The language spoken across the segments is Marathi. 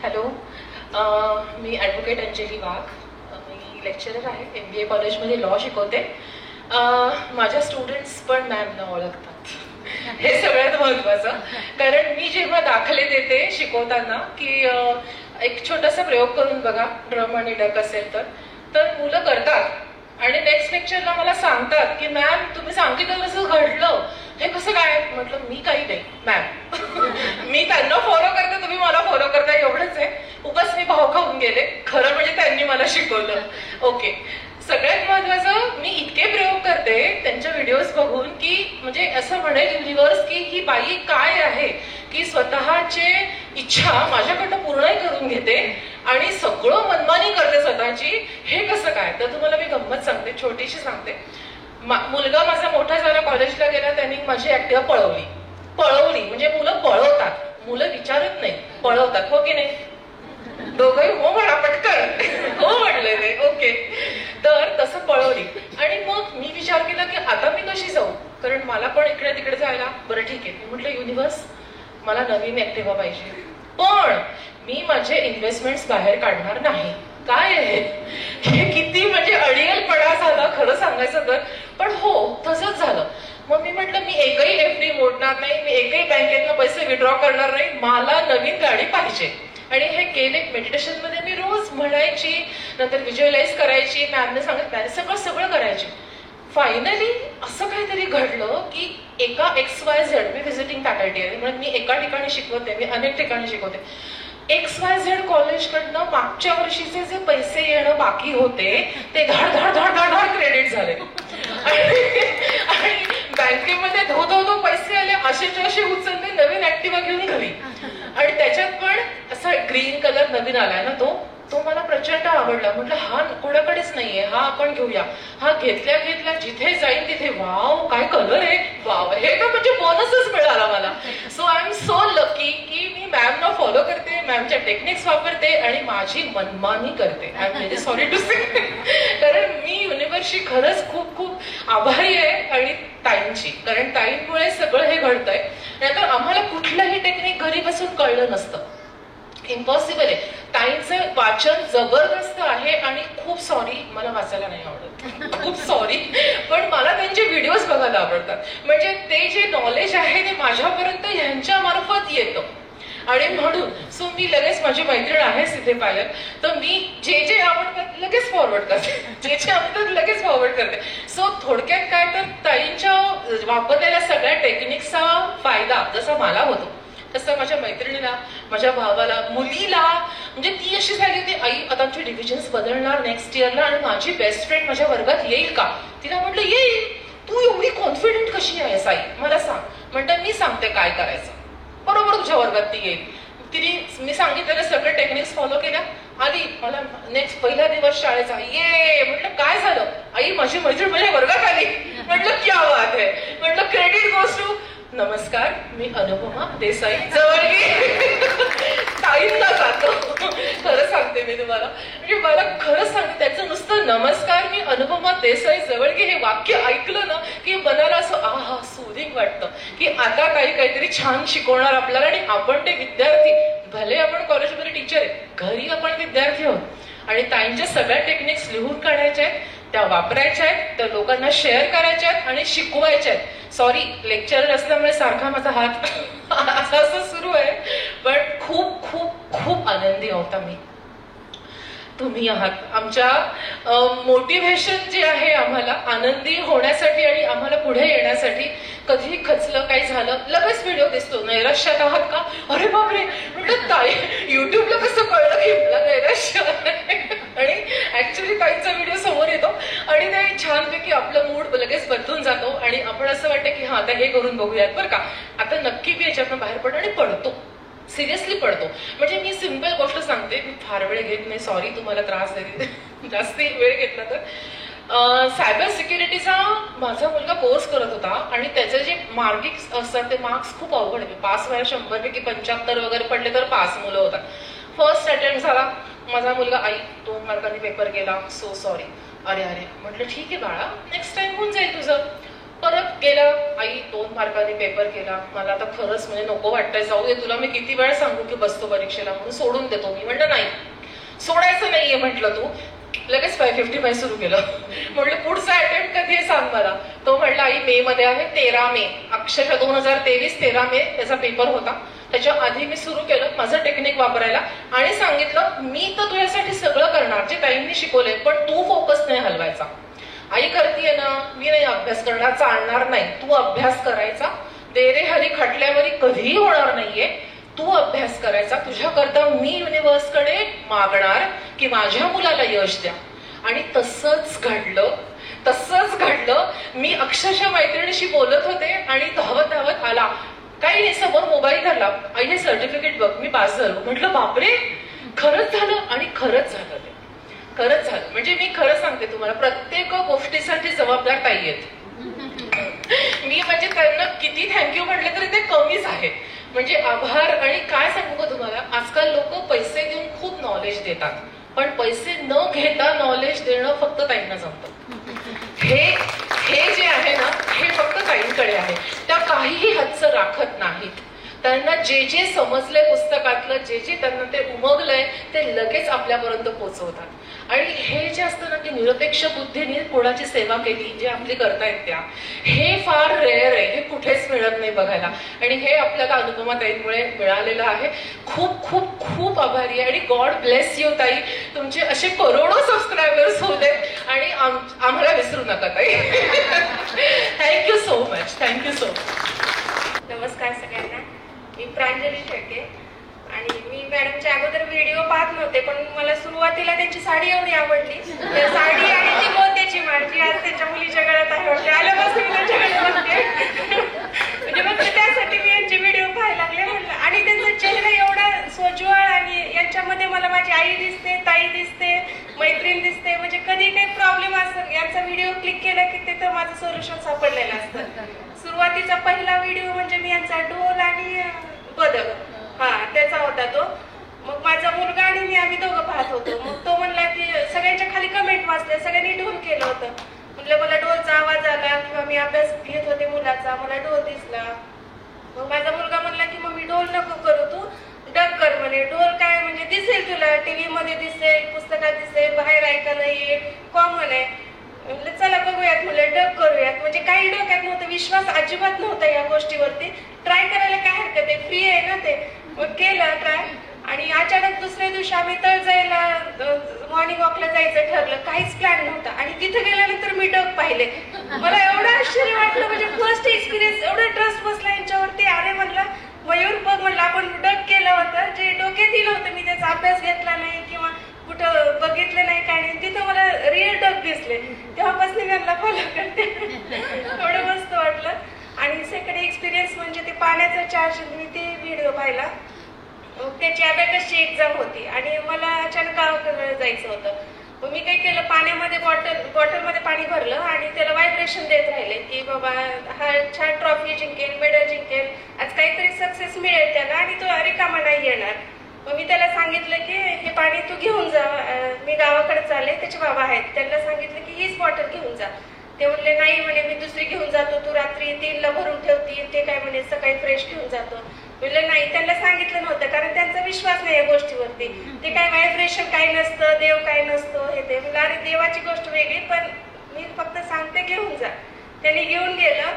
हॅलो, मी ॲडव्होकेट अंजली वाघ. मी लेक्चरर आहे, MBA कॉलेजमध्ये लॉ शिकवते. माझ्या स्टुडंट्स पण मॅमना ओळखतात, हे सगळ्यात महत्त्वाचं. कारण मी जेव्हा दाखले देते शिकवताना की एक छोटासा प्रयोग करून बघा, ड्रम आणि डक असेल तर मुलं करतात आणि नेक्स्ट लेक्चरला मला सांगतात की मॅम तुम्ही सांगितलं कसं घडलं, हे कसं काय. म्हटलं मी काही नाही मॅम, मी त्यांना फॉलो करते, तुम्ही मला फॉलो करता, एवढंच आहे. उगाच मी भाव खाऊन गेले, खरं म्हणजे त्यांनी मला शिकवलं. ओके, सगळ्यात महत्वाचं मी इतके प्रयोग करते त्यांच्या व्हिडिओज बघून की म्हणजे असं म्हणेल युनिव्हर्स की ही बाई काय आहे की स्वतःचे इच्छा माझ्याकडनं पूर्ण करून घेते आणि सगळं मनमानी करते स्वतःची. हे कसं काय. तर तुम्हाला मी गंमत सांगते, छोटीशी सांगते. मुलगा माझा मोठा झाला, कॉलेजला गेला, त्यांनी माझी ऍक्टिव्हा पळवली म्हणजे मुलं पळवतात, मुलं विचारत नाही, पळवतात. हो की नाही. दोघंही हो म्हणा पटकन, हो म्हटले ते. ओके, तर तसं पळवली आणि मग मी विचार केला की आता मी कशी जाऊ, कारण मला पण इकडे तिकडे जायला. बरं ठीक आहे, म्हटलं युनिव्हर्स मला नवीन ऍक्टिव्हा पाहिजे, पण मी माझे इन्व्हेस्टमेंट्स बाहेर काढणार नाही. काय आहे हे, किती म्हणजे अडियलपणा झाला खरं सांगायचं तर. पण हो तसंच झालं. मग मी म्हटलं मी एकही FD मोडणार नाही, मी एकही बँकेतनं पैसे विड्रॉ करणार नाही, मला नवीन गाडी पाहिजे. आणि हे केले मेडिटेशन मध्ये. मी रोज म्हणायची, नंतर व्हिज्युअलाइज करायची, मॅमने सांगत सगळं करायची. फायनली असं काहीतरी घडलं की एका XYZ, मी व्हिजिटिंग फॅकल्टी आहे म्हणून मी एका ठिकाणी शिकवते, मी अनेक ठिकाणी शिकवते. XYZ कॉलेजकडनं मागच्या वर्षीचे जे पैसे येणं बाकी होते ते धाड धाड धाड धाड धाड क्रेडिट झाले आणि बँकेमध्ये धो पैसे आले, असेच्या असे उचलले, नवीन ऍक्टिव्हा घेऊन घरी. आणि त्याच्यात पण असा ग्रीन कलर नवीन आलाय ना, तो मला प्रचंड आवडला. म्हटलं हा कोणाकडेच नाहीये, हा आपण घेऊया. हा घेतल्या जिथे जाईल तिथे वाव काय कलर आहे, वाव हे का म्हणजे बोनसच मिळाला मला. So I am so lucky की मी मॅमना फॉलो करते, मॅमच्या टेक्निक्स वापरते आणि माझी मनमानी करते. I am very sorry to say, कारण मी युनिव्हर्सची खरंच खूप खूप आभारी आहे आणि टाईमची, कारण टाईममुळे सगळं हे घडतंय. नाहीतर आम्हाला कुठलंही टेक्निक घरी बसून कळलं नसतं, इम्पॉसिबल आहे. टाईमचं वाचन जबरदस्त आहे आणि खूप सॉरी मला वाचायला नाही आवडत, खूप सॉरी, पण मला त्यांचे व्हिडिओज बघायला आवडतात. म्हणजे ते जे नॉलेज आहे ते माझ्यापर्यंत ह्यांच्या मार्फत येतं. आणि म्हणून सो मी लगेच, माझी मैत्रीण आहे सिद्धे पायल, तर मी जे आवडतात लगेच फॉरवर्ड करते, जे आवडतात लगेच फॉरवर्ड करते. सो थोडक्यात काय तर ताईंच्या वापरलेल्या सगळ्या टेक्निक्सचा फायदा जसा मला होतो तसं माझ्या मैत्रिणीला, माझ्या भावाला, मुलीला, म्हणजे ती अशी झाली होती आई आता आमचे डिव्हिजन्स बदलणार नेक्स्ट इयरला आणि माझी बेस्ट फ्रेंड माझ्या वर्गात येईल का. तिला म्हटलं येईल. तू एवढी कॉन्फिडंट कशी आहेस आई, मला सांग. म्हणतं मी सांगते काय करायचं, बरोबर तुझ्या वर्गात ती येईल. तिने मी सांगितलेलं सगळे टेक्निक्स फॉलो केल्या, आली. मला नेक्स्ट पहिला दिवस शाळेचा, ये म्हटलं काय झालं आई, माझी मैत्रीण माझ्या वर्गात आली. म्हटलं क्या बात आहे. म्हटलं क्रेडिट गोज टू, नमस्कार मी अनुपमा देसाई जवळगी ताईंना जातो. खरं सांगते मी तुम्हाला, म्हणजे मला खरंच सांगते, त्याचं नुसतं नमस्कार मी अनुपमा देसाई जवळगी हे वाक्य ऐकलं ना की मनाला असं आहा सुदिंग वाटतं की आता काहीतरी छान शिकवणार आपल्याला. आणि आपण ते विद्यार्थी, भले आपण कॉलेजमध्ये टीचर आहे, घरी आपण विद्यार्थी आहोत आणि ताईंच्या सगळ्या टेक्निक्स लिहून काढायच्या आहेत, त्या वापरायच्या आहेत, त्या लोकांना शेअर करायच्या आहेत आणि शिकवायच्या आहेत. सॉरी लेक्चरर असल्यामुळे सारखा माझा हात असं सुरू आहे, पण खूप खूप खूप आनंदी आहोत आम्ही. तुम्ही आहात आमच्या मोटिव्हेशन जे आहे आम्हाला आनंदी होण्यासाठी आणि आम्हाला पुढे येण्यासाठी. कधी खचलं काही झालं लगेच व्हिडिओ दिसतो, नैराश्यात आहात का, अरे बापरे. म्हटलं ताई युट्यूबला कसं कळलं की मला नैराश्य आणि ऍक्च्युली ताईचा व्हिडिओ समोर येतो आणि ते छानपैकी आपलं मूड लगेच बदलून जातो आणि आपण असं वाटतं की हा आता हे करून बघूयात बरं का, आता नक्की मी याच्यातून बाहेर पडतो आणि पडतो, सिरियसली पडतो. म्हणजे मी सिम्पल गोष्ट सांगते, मी फार वेळ घेत नाही, सॉरी तुम्हाला त्रास देते जास्ती वेळ घेतला तर. सायबर सिक्युरिटीचा माझा मुलगा कोर्स करत होता आणि त्याचे जे मार्किंग असतात ते मार्क्स खूप अवघड आहे. पास व्हायला 100 पैकी 75 वगैरे पडले तर पास मुलं होतात. फर्स्ट अटेम्प्ट झाला माझा मुलगा, आई 2 मार्कांनी पेपर गेला, सो सॉरी. अरे म्हटलं ठीक आहे बाळा, नेक्स्ट टाइम होऊन जाईल तुझं. परत गेला, आई 2 मार्काने पेपर केला. मला आता खरंच म्हणजे नको वाटतंय, जाऊ दे, तुला मी किती वेळ सांगू की बसतो परीक्षेला, म्हणून सोडून देतो मी. म्हटलं नाही, सोडायचं नाहीये म्हटलं तू. लगेच 555 सुरू केलं. म्हटलं पुढचा अटेम्प्ट कधी आहे सांग मला. तो म्हटला आई मे मध्ये आहे, 13 मे, अक्षरशः 2023 13 मे त्याचा पेपर होता. त्याच्या आधी मी सुरू केलं माझं टेक्निक वापरायला आणि सांगितलं मी तर तुझ्यासाठी सगळं करणार जे ताईंनी शिकवलंय, पण तू फोकस नाही हलवायचा. आई करतीये ना, मी नाही अभ्यास करणार, चालणार नाही, तू अभ्यास करायचा. तेरे हरी खटल्यावरी कधीही होणार नाहीये, तू अभ्यास करायचा. तुझ्याकरता मी युनिव्हर्सकडे मागणार की माझ्या मुलाला यश द्या. आणि तसंच घडलं, तसंच घडलं. मी अक्षरशः मैत्रिणीशी बोलत होते आणि धावत धावत आला. काही नाही, समोर मोबाईल धरला, आई हे सर्टिफिकेट बघ, मी पास झालो. म्हटलं बापरे, खरंच झालं. आणि खरंच झालं, ते खरंच झालं. म्हणजे मी खरं सांगते तुम्हाला, प्रत्येक गोष्टीसाठी जबाबदार ताई आहेत. मी म्हणजे त्यांना किती थँक्यू म्हटले तरी ते कमीच आहे. म्हणजे आभार. आणि काय सांगू का तुम्हाला, आजकाल लोक पैसे देऊन खूप नॉलेज देतात, पण पैसे न घेता नॉलेज देणं फक्त ताईंना जमतं. हे जे आहे ना, हे फक्त ताईंकडे आहे. त्या काहीही हद्द राखत नाहीत. त्यांना जे जे समजलंय पुस्तकातलं, जे जे त्यांना ते उमगलंय, ते लगेच आपल्यापर्यंत पोहोचवतात. आणि हे जे असतं ना की निरपेक्ष बुद्धीने कोणाची सेवा केली, जे आपली करतायत त्या, हे फार रेअर आहे, हे कुठेच मिळत नाही बघायला. आणि हे आपल्याला अनुपमा ताईंमुळे मिळालेलं आहे. खूप खूप खूप आभारी आहे. आणि गॉड ब्लेस यू ताई, तुमचे असे करोडो सबस्क्रायबर्स होऊ देत आणि आम्हाला विसरू नका ताई. Thank you so much, thank you so much. नमस्कार सगळ्यांना, मी प्रांजली शेळके. आणि मी मॅडमच्या अगोदर व्हिडिओ पाहत नव्हते, पण मला सुरुवातीला त्यांची साडी एवढी आवडली. त्या साडी आणि ती मोत्याची माळ जी आज त्यांच्या मुलीच्या गळ्यात आहे, वाटते आल्यापासून मी त्यांच्या गळ्यात बघते. म्हणजे मग त्यासाठी मी यांचे व्हिडिओ पाहायला लागले म्हणलं. आणि त्यांचा चेहरा एवढा सोज्वळ, आणि यांच्यामध्ये मला माझी आई दिसते, ताई दिसते, मैत्रीण दिसते. म्हणजे कधी काही प्रॉब्लेम असेल, यांचा व्हिडिओ क्लिक केला की तिथं माझं सोल्युशन सापडलेलं असतं. सुरुवातीचा पहिला व्हिडिओ म्हणजे मी यांचा ढोल आणि बदक, हा त्याचा होता तो. मग माझा मुलगा आणि मी, आम्ही दोघं पाहत होतो. मग तो म्हणला की सगळ्यांच्या खाली कमेंट वाचले, सगळ्यांनी ढोल केलं होतं. म्हणलं मला ढोलचा आवाज आला, किंवा मी अभ्यास घेत होते मुलाचा, मला ढोल दिसला. मग माझा मुलगा म्हणला की मग मी ढोल नको करू, तू डग कर म्हणे. ढोल काय म्हणजे दिसेल तुला, टीव्ही मध्ये दिसेल, पुस्तकात दिसेल, बाहेर ऐकायला येईल, कॉमन आहे. म्हणलं चला बघूयात, म्हणलं डग करूयात. म्हणजे काही डोक्यात नव्हतं, विश्वास अजिबात नव्हता या गोष्टीवरती. ट्राय करायला काय हरकत आहे, फ्री आहे ना ते. मग केलं ट्राय. आणि अचानक दुसऱ्या दिवशी आम्ही तळजाईला मॉर्निंग वॉकला जायचं ठरलं, काहीच प्लॅन नव्हता. आणि तिथे गेल्यानंतर मी डग पाहिले. मला एवढं आश्चर्य वाटलं, म्हणजे फर्स्ट एक्सपिरियन्स, एवढं ट्रस्ट बसला यांच्यावरती. अरे म्हणलं मयूर बघ, म्हणलं आपण डग केलं होतं, जे डोक्यात दिलं होतं मी त्याचा अभ्यास घेतला नाही किंवा कुठं बघितलं नाही, काय नाही, तिथं मला रिअल डग दिसले. तेव्हापासून मी यांना फॉलो करते. एवढं मस्त वाटलं. आणि सेकंड एक्सपिरियन्स म्हणजे ते पाण्याचा चार्ज, मी ते व्हिडिओ पाहिला. त्याची अबॅकसची एक्झाम होती आणि मला अचानक गावाकडे जायचं होतं. मग मी काय केलं, पाण्यामध्ये बॉटलमध्ये पाणी भरलं आणि त्याला व्हायब्रेशन देत राहिले की बाबा हा छान ट्रॉफी जिंकेल, मेडल जिंकेल, आज काहीतरी सक्सेस मिळेल त्याला आणि तो रिकामा नाही येणार. मग मी त्याला सांगितलं की हे पाणी तू घेऊन जा, मी गावाकडे चालले, त्याचे बाबा आहेत, त्यांना सांगितलं की हीच बॉटल घेऊन जा. ते म्हणले नाही म्हणे, मी दुसरी घेऊन जातो, तू रात्री 3ला भरून ठेवती, ते काय म्हणे सकाळी फ्रेश घेऊन जातो. म्हणलं नाही, त्यांना सांगितलं नव्हतं, कारण त्यांचा विश्वास नाही या गोष्टीवरती. ते काय व्हायब्रेशन काही नसतं, देव काय नसतो, हे ते. म्हणलं अरे देवाची गोष्ट वेगळी, पण मी फक्त सांगते घेऊन जा. त्यांनी घेऊन गेलं.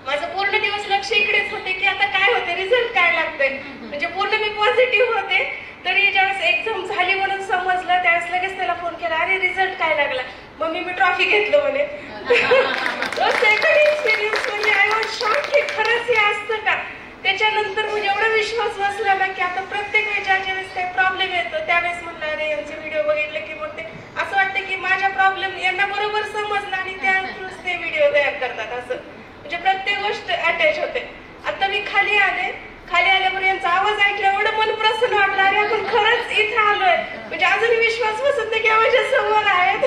माझं पूर्ण दिवस लक्ष इकडेच होते की आता काय होते, रिझल्ट काय लागतंय. म्हणजे पूर्ण मी पॉझिटिव्ह होते. तरी ज्यावेळेस एक्झाम झाली म्हणून समजलं, त्यावेळेस लगेच त्याला फोन केला, अरे रिझल्ट काय लागला. मम्मी मी ट्रॉफी घेतलं म्हणे. सेकंड एक्सपिरियन्स म्हणजे आय वॉज शॉक की खरंच हे असतं का. त्याच्यानंतर म्हणजे एवढा विश्वास बसला ना की आता प्रत्येक वेळेस ज्यावेळेस काही प्रॉब्लेम येतो त्यावेळेस म्हणलं अरे यांचे व्हिडिओ बघितले की मग ते असं वाटतं की माझ्या प्रॉब्लेम यांना बरोबर समजला आणि त्या थ्रूच ते व्हिडिओ तयार करतात. असं म्हणजे प्रत्येक गोष्ट अटॅच होते. आता मी खाली आल्यावर यांचा आवाज ऐकला, एवढं मन प्रसन्न वाटलं, अरे आपण खरंच इथं आलोय. म्हणजे अजूनही विश्वास बसत नाही की माझ्या समोर आहेत.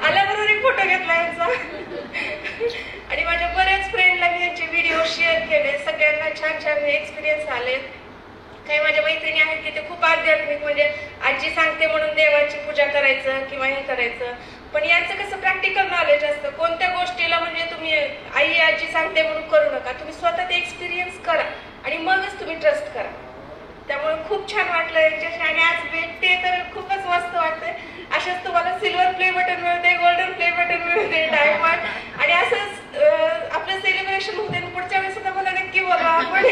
आल्याबरोबर एक फोटो घेतला यांचा. आणि माझ्या बऱ्याच फ्रेंडला मी यांचे व्हिडिओ शेअर केले, सगळ्यांना छान छान एक्सपिरियन्स आले. काही माझ्या मैत्रिणी आहेत की ते खूप आध्यात्मिक, म्हणजे आजी सांगते म्हणून देवाची पूजा करायचं किंवा हे करायचं, पण यांचं कसं प्रॅक्टिकल नॉलेज असतं. कोणत्या गोष्टीला म्हणजे तुम्ही आई आजी सांगते म्हणून करू नका, तुम्ही स्वतः ते एक्सपिरियन्स करा आणि मगच तुम्ही ट्रस्ट करा. त्यामुळे खूप छान वाटलं यांच्याशी आणि आज भेटते तर खूपच मस्त वाटतंय. अशाच तुम्हाला सिल्वर प्ले बटन मिळते, गोल्डन प्ले बटन मिळते, डायमंड आणि असंच आपलं सेलिब्रेशन होते. पुढच्या वेळेस मला नक्की बोला आपण